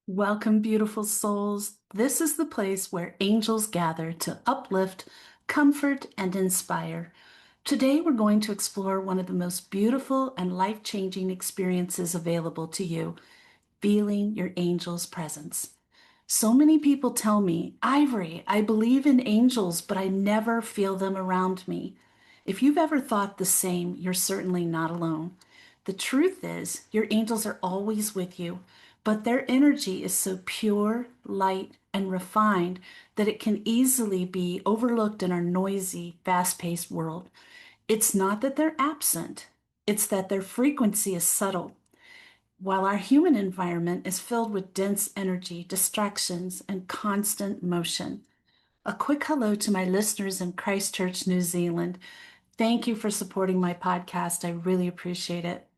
Welcome, beautiful souls. This is the place where angels gather to uplift, comfort, and inspire. Today, we're going to explore one of the most beautiful and life-changing experiences available to you, feeling your angel's presence. So many people tell me, Ivory, I believe in angels, but I never feel them around me. If you've ever thought the same, you're certainly not alone. The truth is, your angels are always with you, but their energy is so pure, light, and refined that it can easily be overlooked in our noisy, fast paced world. It's not that they're absent, it's that their frequency is subtle. While our human environment is filled with dense energy, distractions, and constant motion. A quick hello to my listeners in Christchurch, New Zealand. Thank you for supporting my podcast. I really appreciate it.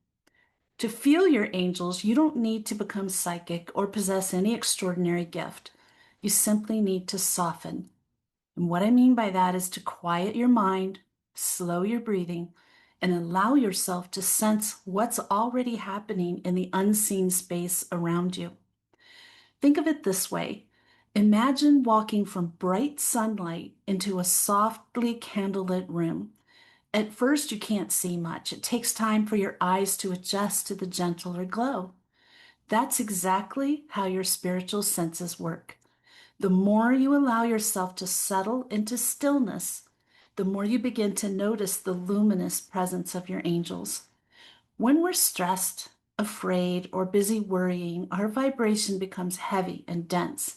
To feel your angels, you don't need to become psychic or possess any extraordinary gift. You simply need to soften. And what I mean by that is to quiet your mind, slow your breathing, and allow yourself to sense what's already happening in the unseen space around you. Think of it this way. Imagine walking from bright sunlight into a softly candlelit room. At first, you can't see much. It takes time for your eyes to adjust to the gentler glow. That's exactly how your spiritual senses work. The more you allow yourself to settle into stillness, the more you begin to notice the luminous presence of your angels. When we're stressed, afraid, or busy worrying, our vibration becomes heavy and dense.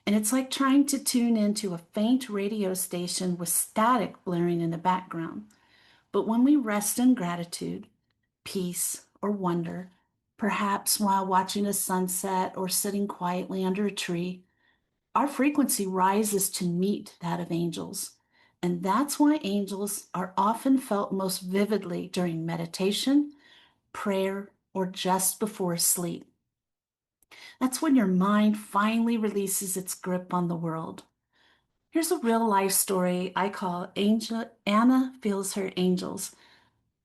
And it's like trying to tune into a faint radio station with static blaring in the background. But when we rest in gratitude, peace, or wonder, perhaps while watching a sunset or sitting quietly under a tree, our frequency rises to meet that of angels. And that's why angels are often felt most vividly during meditation, prayer, or just before sleep. That's when your mind finally releases its grip on the world. Here's a real life story I call Anna Feels Her Angels.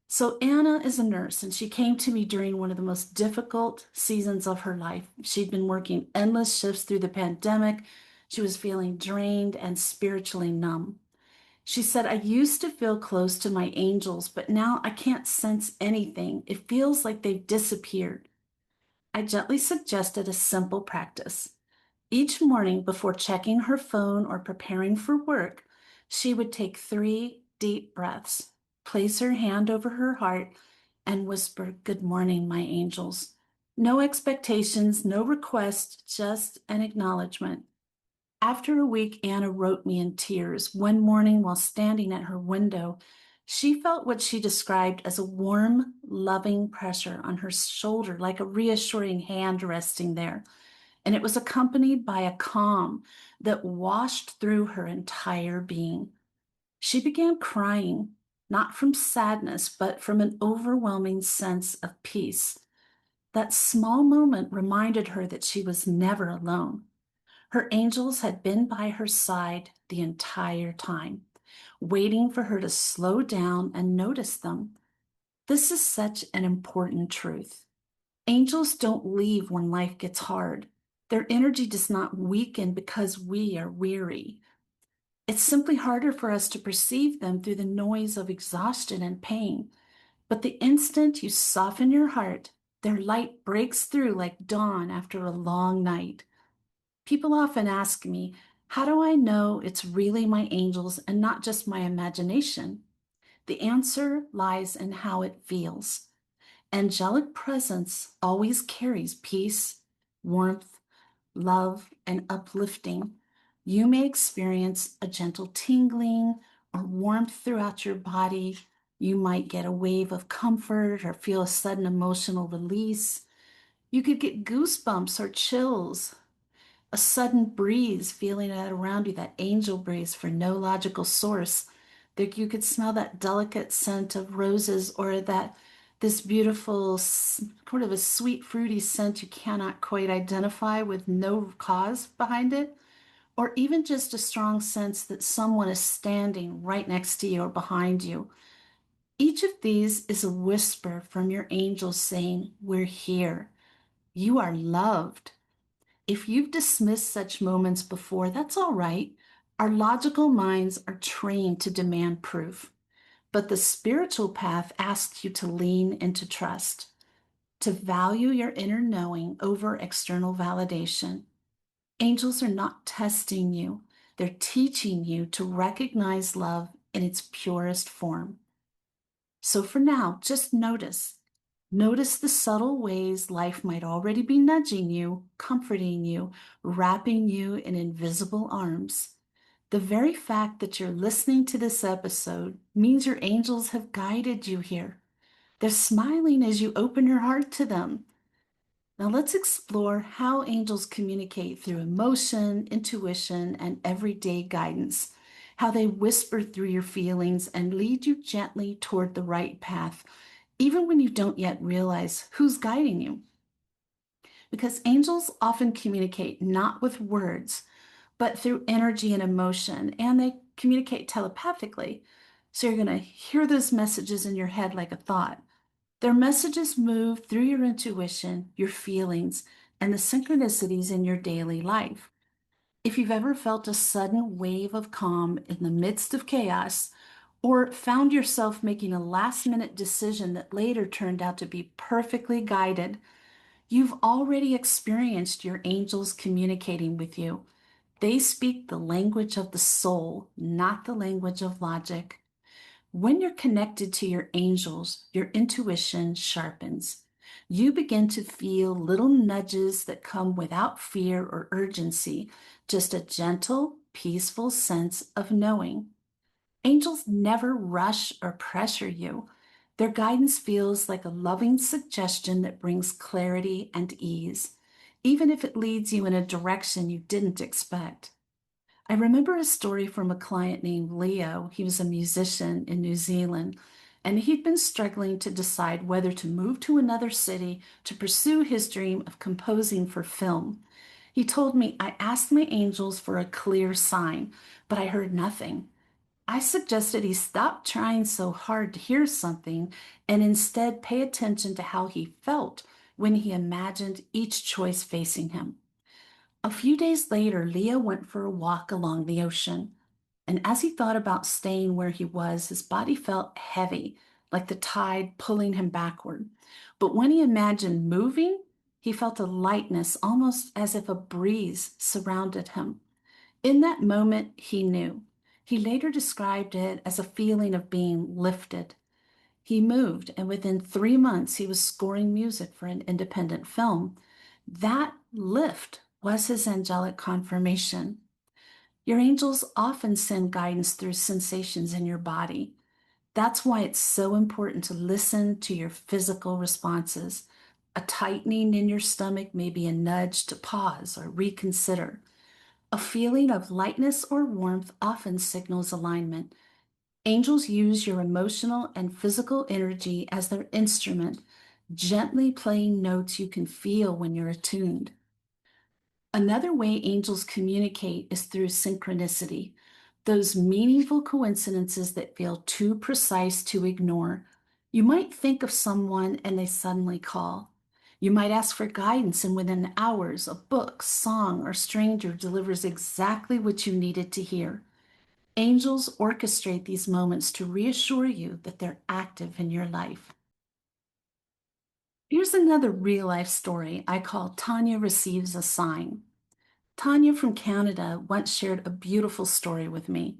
So, Anna is a nurse, and she came to me during one of the most difficult seasons of her life. She'd been working endless shifts through the pandemic. She was feeling drained and spiritually numb. She said, I used to feel close to my angels, but now I can't sense anything. It feels like they've disappeared. I gently suggested a simple practice. Each morning before checking her phone or preparing for work, she would take 3 deep breaths, place her hand over her heart, and whisper, Good morning, my angels. No expectations, no request, just an acknowledgement. After a week, Anna wrote me in tears. One morning, while standing at her window, she felt what she described as a warm, loving pressure on her shoulder, like a reassuring hand resting there. And it was accompanied by a calm that washed through her entire being. She began crying, not from sadness, but from an overwhelming sense of peace. That small moment reminded her that she was never alone. Her angels had been by her side the entire time, waiting for her to slow down and notice them. This is such an important truth. Angels don't leave when life gets hard. Their energy does not weaken because we are weary. It's simply harder for us to perceive them through the noise of exhaustion and pain. But the instant you soften your heart, their light breaks through like dawn after a long night. People often ask me, how do I know it's really my angels and not just my imagination? The answer lies in how it feels. Angelic presence always carries peace, warmth, love, and uplifting. You may experience a gentle tingling or warmth throughout your body. You might get a wave of comfort or feel a sudden emotional release. You could get goosebumps or chills, a sudden breeze feeling that around you, that angel breeze for no logical source. That you could smell that delicate scent of roses or that this beautiful, sort of a sweet, fruity scent you cannot quite identify with no cause behind it, or even just a strong sense that someone is standing right next to you or behind you. Each of these is a whisper from your angels saying, We're here. You are loved. If you've dismissed such moments before, that's all right. Our logical minds are trained to demand proof, but the spiritual path asks you to lean into trust, to value your inner knowing over external validation. Angels are not testing you, they're teaching you to recognize love in its purest form. So for now, just notice. Notice the subtle ways life might already be nudging you, comforting you, wrapping you in invisible arms. The very fact that you're listening to this episode means your angels have guided you here. They're smiling as you open your heart to them. Now let's explore how angels communicate through emotion, intuition, and everyday guidance, how they whisper through your feelings and lead you gently toward the right path, even when you don't yet realize who's guiding you. Because angels often communicate not with words, but through energy and emotion, and they communicate telepathically. So you're going to hear those messages in your head like a thought. Their messages move through your intuition, your feelings, and the synchronicities in your daily life. If you've ever felt a sudden wave of calm in the midst of chaos, or found yourself making a last minute decision that later turned out to be perfectly guided, you've already experienced your angels communicating with you. They speak the language of the soul, not the language of logic. When you're connected to your angels, your intuition sharpens. You begin to feel little nudges that come without fear or urgency, just a gentle, peaceful sense of knowing. Angels never rush or pressure you. Their guidance feels like a loving suggestion that brings clarity and ease, even if it leads you in a direction you didn't expect. I remember a story from a client named Leo. He was a musician in New Zealand, and he'd been struggling to decide whether to move to another city to pursue his dream of composing for film. He told me, I asked my angels for a clear sign, but I heard nothing. I suggested he stop trying so hard to hear something and instead pay attention to how he felt when he imagined each choice facing him. A few days later, Leo went for a walk along the ocean. And as he thought about staying where he was, his body felt heavy, like the tide pulling him backward. But when he imagined moving, he felt a lightness, almost as if a breeze surrounded him. In that moment, he knew. He later described it as a feeling of being lifted. He moved, and within 3 months, he was scoring music for an independent film. That lift was his angelic confirmation. Your angels often send guidance through sensations in your body. That's why it's so important to listen to your physical responses. A tightening in your stomach may be a nudge to pause or reconsider. A feeling of lightness or warmth often signals alignment. Angels use your emotional and physical energy as their instrument, gently playing notes you can feel when you're attuned. Another way angels communicate is through synchronicity, those meaningful coincidences that feel too precise to ignore. You might think of someone and they suddenly call. You might ask for guidance, and within hours, a book, song, or stranger delivers exactly what you needed to hear. Angels orchestrate these moments to reassure you that they're active in your life. Here's another real life story I call Tanya Receives a Sign. Tanya from Canada once shared a beautiful story with me.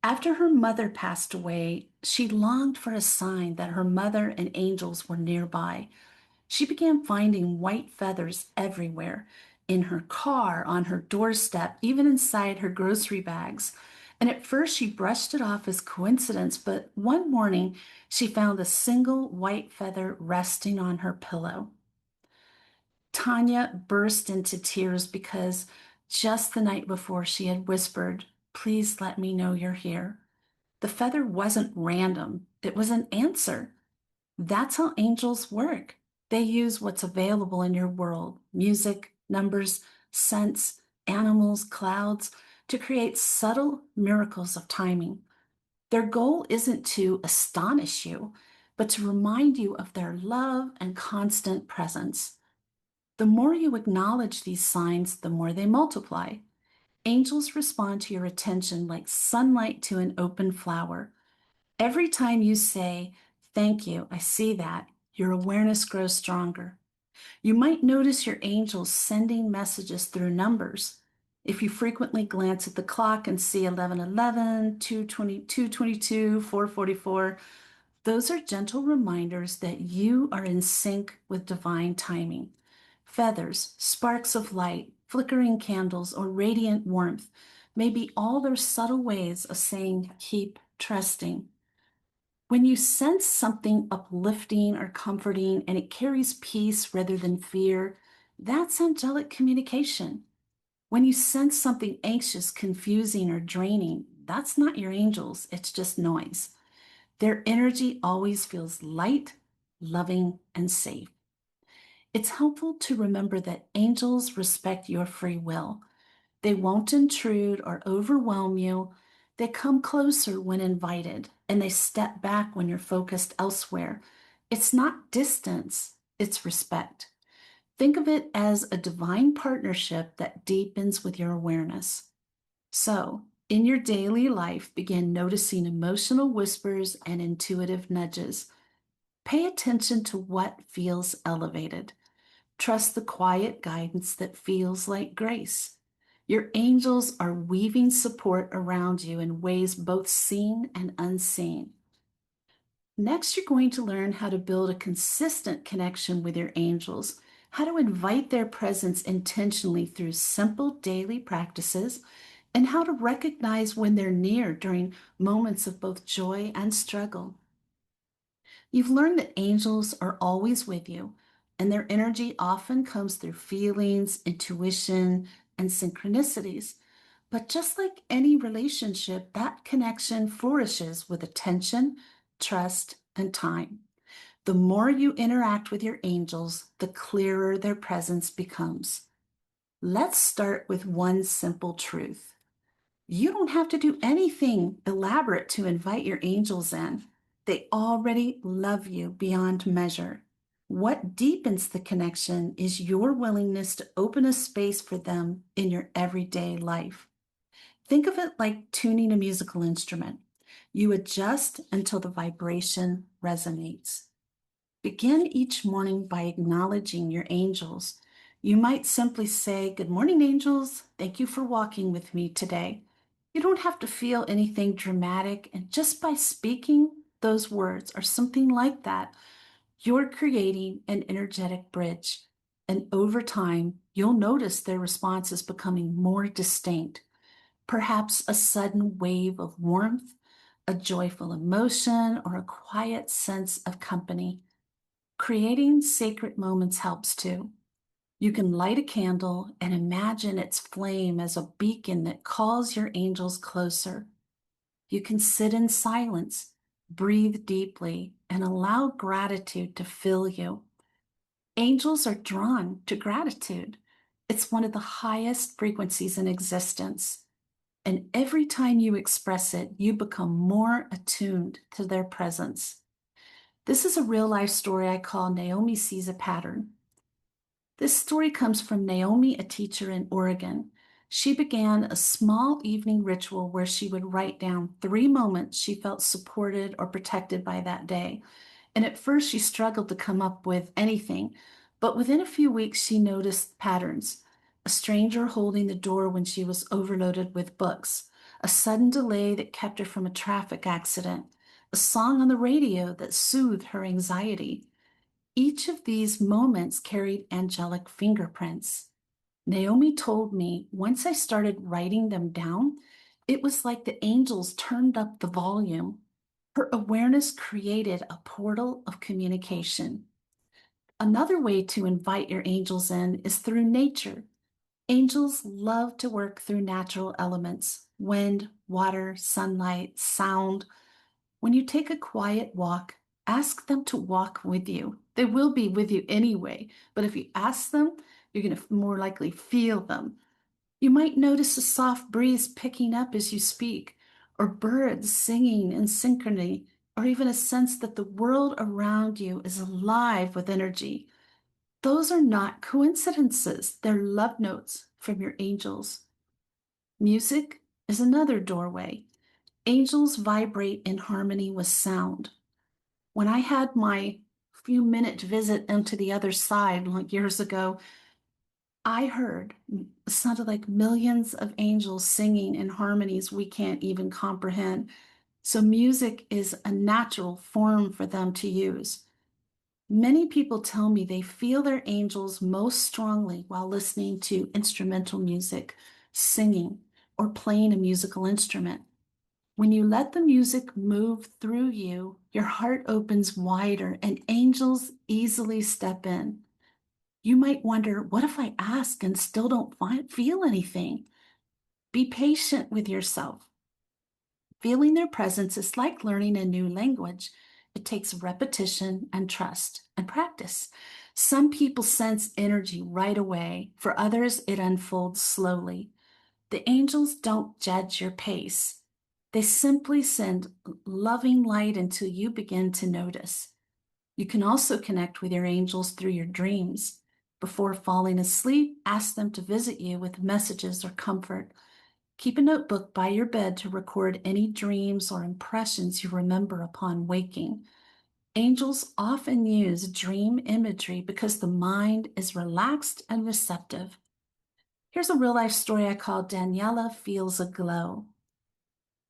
After her mother passed away, she longed for a sign that her mother and angels were nearby. She began finding white feathers everywhere, in her car, on her doorstep, even inside her grocery bags. And at first she brushed it off as coincidence, but one morning she found a single white feather resting on her pillow. Tanya burst into tears because just the night before she had whispered, "Please let me know you're here." The feather wasn't random, it was an answer. That's how angels work. They use what's available in your world: music, numbers, scents, animals, clouds to create subtle miracles of timing. Their goal isn't to astonish you, but to remind you of their love and constant presence. The more you acknowledge these signs, the more they multiply. Angels respond to your attention like sunlight to an open flower. Every time you say, "Thank you, I see that," your awareness grows stronger. You might notice your angels sending messages through numbers. If you frequently glance at the clock and see 11:11, 2:20, 2:22, 4:44, those are gentle reminders that you are in sync with divine timing. Feathers, sparks of light, flickering candles, or radiant warmth may be all their subtle ways of saying, "Keep trusting." When you sense something uplifting or comforting and it carries peace rather than fear, that's angelic communication. When you sense something anxious, confusing, or draining, that's not your angels, it's just noise. Their energy always feels light, loving, and safe. It's helpful to remember that angels respect your free will. They won't intrude or overwhelm you. They come closer when invited, and they step back when you're focused elsewhere. It's not distance, it's respect. Think of it as a divine partnership that deepens with your awareness. So, in your daily life, begin noticing emotional whispers and intuitive nudges. Pay attention to what feels elevated. Trust the quiet guidance that feels like grace. Your angels are weaving support around you in ways both seen and unseen. Next, you're going to learn how to build a consistent connection with your angels, how to invite their presence intentionally through simple daily practices, and how to recognize when they're near during moments of both joy and struggle. You've learned that angels are always with you, and their energy often comes through feelings, intuition, and synchronicities. But just like any relationship, that connection flourishes with attention, trust, and time. The more you interact with your angels, the clearer their presence becomes. Let's start with one simple truth. You don't have to do anything elaborate to invite your angels in. They already love you beyond measure. What deepens the connection is your willingness to open a space for them in your everyday life. Think of it like tuning a musical instrument. You adjust until the vibration resonates. Begin each morning by acknowledging your angels. You might simply say, "Good morning, angels. Thank you for walking with me today." You don't have to feel anything dramatic, and just by speaking those words or something like that, you're creating an energetic bridge. And over time, you'll notice their response is becoming more distinct. Perhaps a sudden wave of warmth, a joyful emotion, or a quiet sense of company. Creating sacred moments helps too. You can light a candle and imagine its flame as a beacon that calls your angels closer. You can sit in silence, breathe deeply, and allow gratitude to fill you. Angels are drawn to gratitude. It's one of the highest frequencies in existence. And every time you express it, you become more attuned to their presence. This is a real life story I call Naomi Sees a Pattern. This story comes from Naomi, a teacher in Oregon. She began a small evening ritual where she would write down 3 moments she felt supported or protected by that day. And at first, she struggled to come up with anything, but within a few weeks, she noticed patterns. A stranger holding the door when she was overloaded with books, a sudden delay that kept her from a traffic accident, a song on the radio that soothed her anxiety. Each of these moments carried angelic fingerprints. Naomi told me once I started writing them down, it was like the angels turned up the volume. Her awareness created a portal of communication. Another way to invite your angels in is through nature. Angels love to work through natural elements: wind, water, sunlight, sound. When you take a quiet walk, ask them to walk with you. They will be with you anyway, but if you ask them, you're going to more likely feel them. You might notice a soft breeze picking up as you speak, or birds singing in synchrony, or even a sense that the world around you is alive with energy. Those are not coincidences, they're love notes from your angels. Music is another doorway. Angels vibrate in harmony with sound. When I had my few-minute visit into the other side like years ago, I heard it sounded like millions of angels singing in harmonies we can't even comprehend. So music is a natural form for them to use. Many people tell me they feel their angels most strongly while listening to instrumental music, singing, or playing a musical instrument. When you let the music move through you, your heart opens wider and angels easily step in. You might wonder, what if I ask and still don't feel anything? Be patient with yourself. Feeling their presence is like learning a new language. It takes repetition and trust and practice. Some people sense energy right away. For others, it unfolds slowly. The angels don't judge your pace. They simply send loving light until you begin to notice. You can also connect with your angels through your dreams. Before falling asleep, ask them to visit you with messages or comfort. Keep a notebook by your bed to record any dreams or impressions you remember upon waking. Angels often use dream imagery because the mind is relaxed and receptive. Here's a real life story I call Daniela Feels a Glow.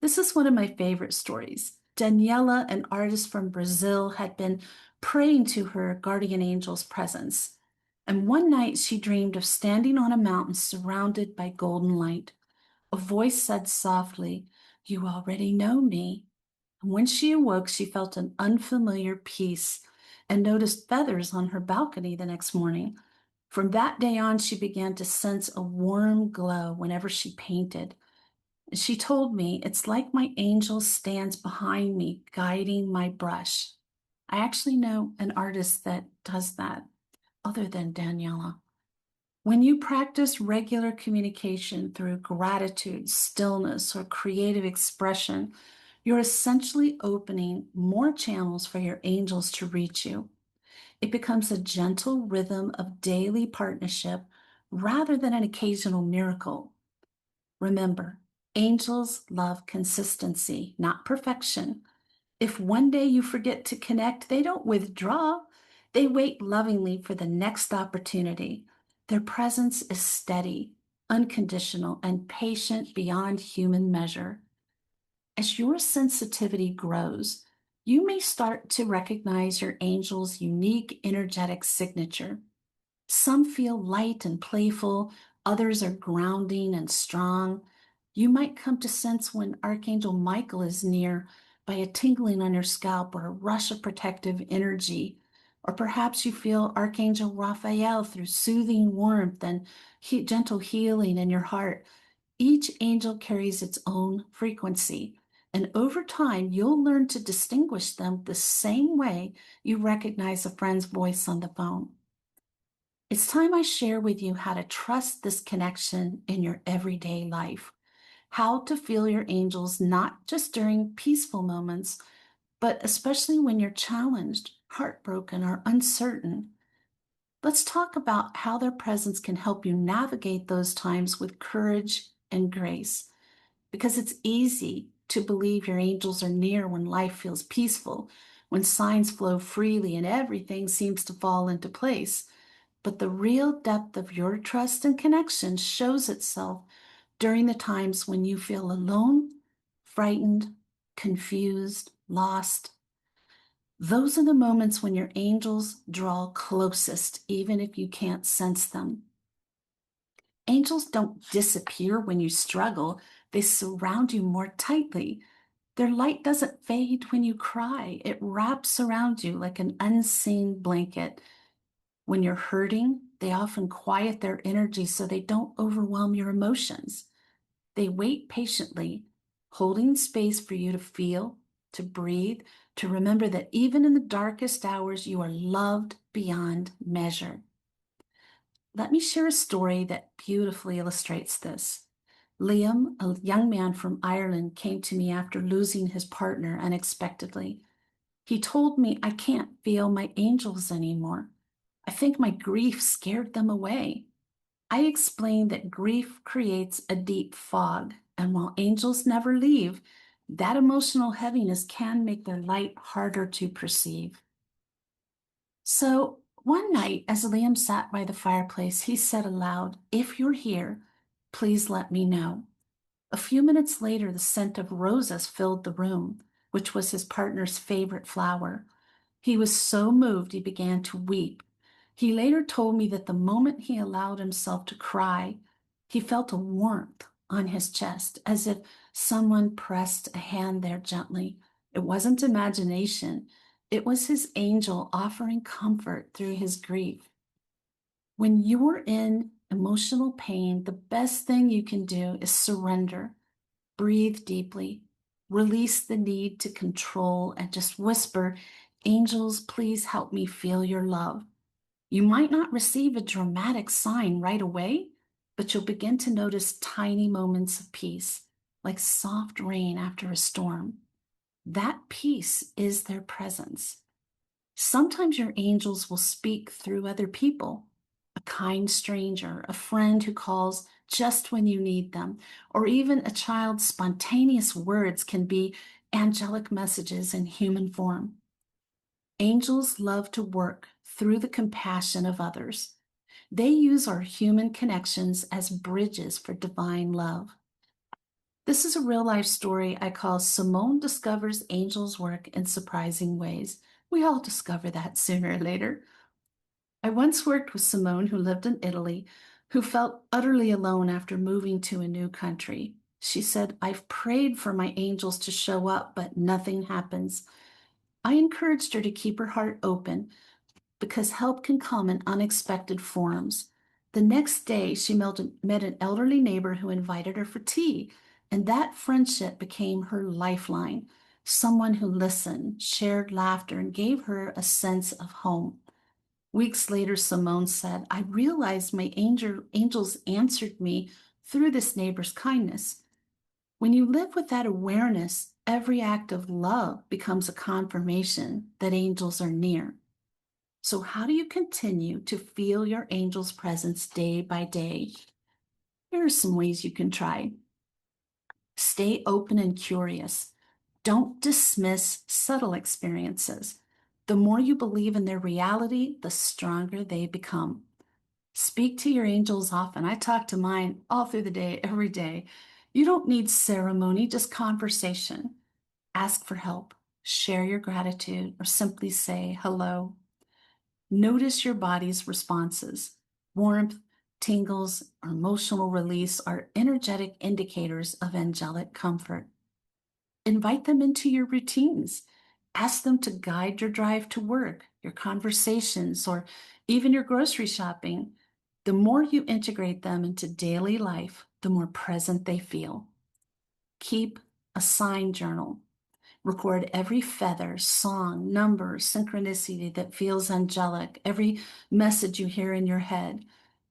This is one of my favorite stories. Daniela, an artist from Brazil, had been praying to her guardian angel's presence. And one night she dreamed of standing on a mountain surrounded by golden light. A voice said softly, "You already know me." And when she awoke, she felt an unfamiliar peace and noticed feathers on her balcony the next morning. From that day on, she began to sense a warm glow whenever she painted. She told me, "It's like my angel stands behind me, guiding my brush." I actually know an artist that does that, other than Daniela. When you practice regular communication through gratitude, stillness, or creative expression, you're essentially opening more channels for your angels to reach you. It becomes a gentle rhythm of daily partnership rather than an occasional miracle. Remember, angels love consistency, not perfection. If one day you forget to connect, they don't withdraw. They wait lovingly for the next opportunity. Their presence is steady, unconditional, and patient beyond human measure. As your sensitivity grows, you may start to recognize your angel's unique energetic signature. Some feel light and playful, others are grounding and strong. You might come to sense when Archangel Michael is near by a tingling on your scalp or a rush of protective energy. Or perhaps you feel Archangel Raphael through soothing warmth and gentle healing in your heart. Each angel carries its own frequency, and over time, you'll learn to distinguish them the same way you recognize a friend's voice on the phone. It's time I share with you how to trust this connection in your everyday life, how to feel your angels not just during peaceful moments, but especially when you're challenged, heartbroken, or uncertain. Let's talk about how their presence can help you navigate those times with courage and grace, because it's easy to believe your angels are near when life feels peaceful, when signs flow freely and everything seems to fall into place. But the real depth of your trust and connection shows itself during the times when you feel alone, frightened, confused, lost. Those are the moments when your angels draw closest, even if you can't sense them. Angels don't disappear when you struggle, they surround you more tightly. Their light doesn't fade when you cry, it wraps around you like an unseen blanket. When you're hurting, they often quiet their energy so they don't overwhelm your emotions. They wait patiently, holding space for you to feel, to breathe, to remember that even in the darkest hours, you are loved beyond measure. Let me share a story that beautifully illustrates this. Liam, a young man from Ireland, came to me after losing his partner unexpectedly. He told me, "I can't feel my angels anymore. I think my grief scared them away. I explained that grief creates a deep fog, and while angels never leave, that emotional heaviness can make their light harder to perceive. So one night, as Liam sat by the fireplace, he said aloud, "If you're here, please let me know." A few minutes later, the scent of roses filled the room, which was his partner's favorite flower. He was so moved he began to weep. He later told me that the moment he allowed himself to cry, he felt a warmth on his chest, as if someone pressed a hand there gently. It wasn't imagination, it was his angel offering comfort through his grief. When you're in emotional pain, the best thing you can do is surrender. Breathe deeply, release the need to control, and just whisper, "Angels, please help me feel your love." You might not receive a dramatic sign right away, but you'll begin to notice tiny moments of peace, like soft rain after a storm. That peace is their presence. Sometimes your angels will speak through other people, a kind stranger, a friend who calls just when you need them, or even a child's spontaneous words can be angelic messages in human form. Angels love to work through the compassion of others. They use our human connections as bridges for divine love. This is a real life story I call Simone Discovers Angels Work in Surprising Ways. We all discover that sooner or later. I once worked with Simone, who lived in Italy, who felt utterly alone after moving to a new country. She said, "I've prayed for my angels to show up, but nothing happens." I encouraged her to keep her heart open because help can come in unexpected forms. The next day, she met an elderly neighbor who invited her for tea, and that friendship became her lifeline. Someone who listened, shared laughter, and gave her a sense of home. Weeks later, Simone said, "I realized my angels answered me through this neighbor's kindness." When you live with that awareness, every act of love becomes a confirmation that angels are near. So, how do you continue to feel your angel's presence day by day? Here are some ways you can try. Stay open and curious. Don't dismiss subtle experiences. The more you believe in their reality, the stronger they become. Speak to your angels often. I talk to mine all through the day, every day. You don't need ceremony, just conversation. Ask for help, share your gratitude, or simply say hello. Notice your body's responses. Warmth, tingles, or emotional release are energetic indicators of angelic comfort. Invite them into your routines. Ask them to guide your drive to work, your conversations, or even your grocery shopping. The more you integrate them into daily life, the more present they feel. Keep a sign journal. Record every feather, song, number, synchronicity that feels angelic, every message you hear in your head.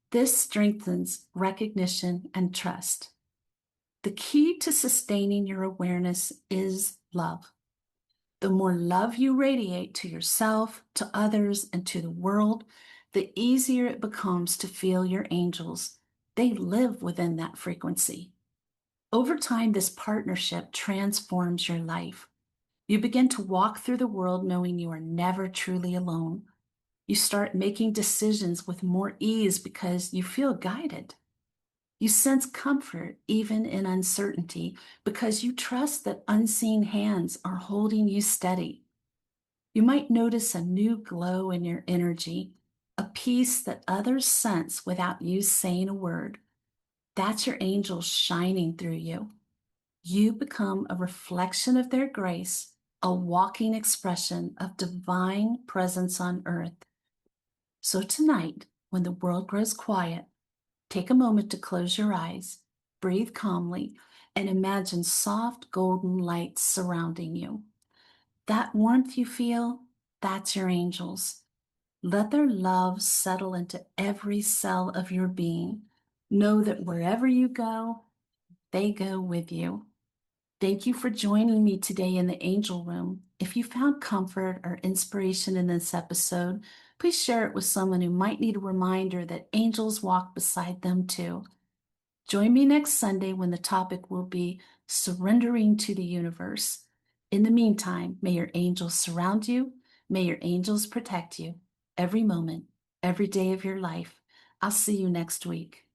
This strengthens recognition and trust. The key to sustaining your awareness is love. The more love you radiate to yourself, to others, and to the world, the easier it becomes to feel your angels. They live within that frequency. Over time, this partnership transforms your life. You begin to walk through the world knowing you are never truly alone. You start making decisions with more ease because you feel guided. You sense comfort even in uncertainty because you trust that unseen hands are holding you steady. You might notice a new glow in your energy, a peace that others sense without you saying a word. That's your angels shining through you. You become a reflection of their grace, a walking expression of divine presence on earth. So tonight, when the world grows quiet, take a moment to close your eyes, breathe calmly, and imagine soft golden lights surrounding you. That warmth you feel, that's your angels. Let their love settle into every cell of your being. Know that wherever you go, they go with you. Thank you for joining me today in the Angel Room. If you found comfort or inspiration in this episode, please share it with someone who might need a reminder that angels walk beside them too. Join me next Sunday when the topic will be surrendering to the universe. In the meantime, may your angels surround you. May your angels protect you every moment, every day of your life. I'll see you next week.